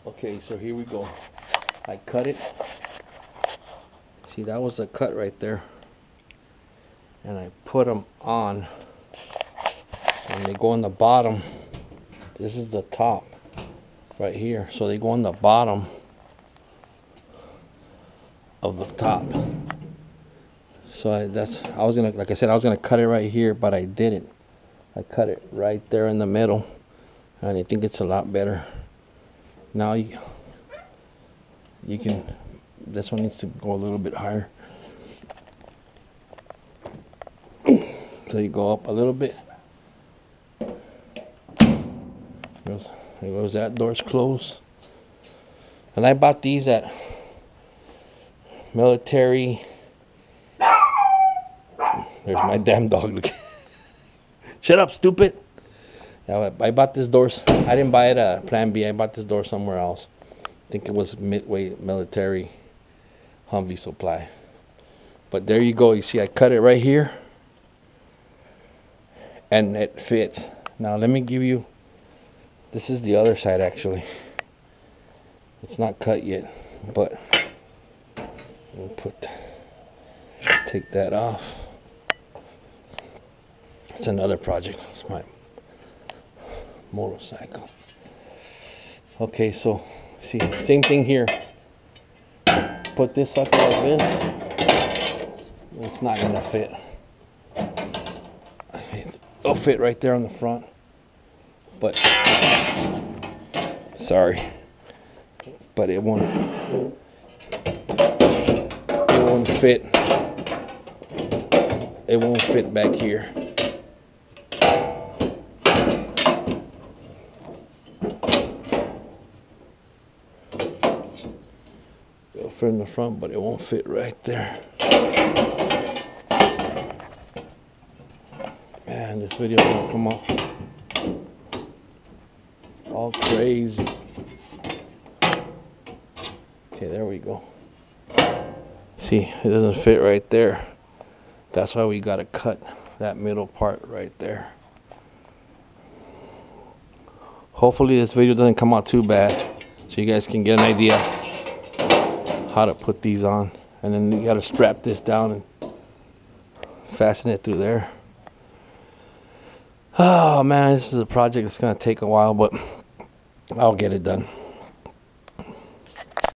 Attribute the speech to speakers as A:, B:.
A: Okay, so here we go. I cut it. See, that was a cut right there. And I put them on. And they go on the bottom. This is the top right here. So they go on the bottom of the top. So I was gonna, like I said, I was gonna cut it right here, but I didn't. I cut it right there in the middle, and I think it's a lot better. Now you can, this one needs to go a little bit higher. So you go up a little bit. There goes that, door's closed. And I bought these at military. There's my damn dog. Look. Shut up, stupid. Yeah, I bought this doors. I didn't buy it at Plan B. I bought this door somewhere else. I think it was Midway Military Humvee Supply. But there you go. You see, I cut it right here. And it fits. Now let me give you, this is the other side actually. It's not cut yet, but we'll take that off. It's another project. It's my motorcycle. Okay, so see, same thing here. Put this sucker like this. It's not gonna fit. It'll fit right there on the front, but sorry, but it won't fit. It won't fit back here. It'll fit in the front, but it won't fit right there. Man, this video will come off all crazy. Okay, there we go. See, it doesn't fit right there. That's why we gotta cut that middle part right there. Hopefully this video doesn't come out too bad, so you guys can get an idea how to put these on. And then you gotta strap this down and fasten it through there. Oh man, this is a project that's gonna take a while, but I'll get it done.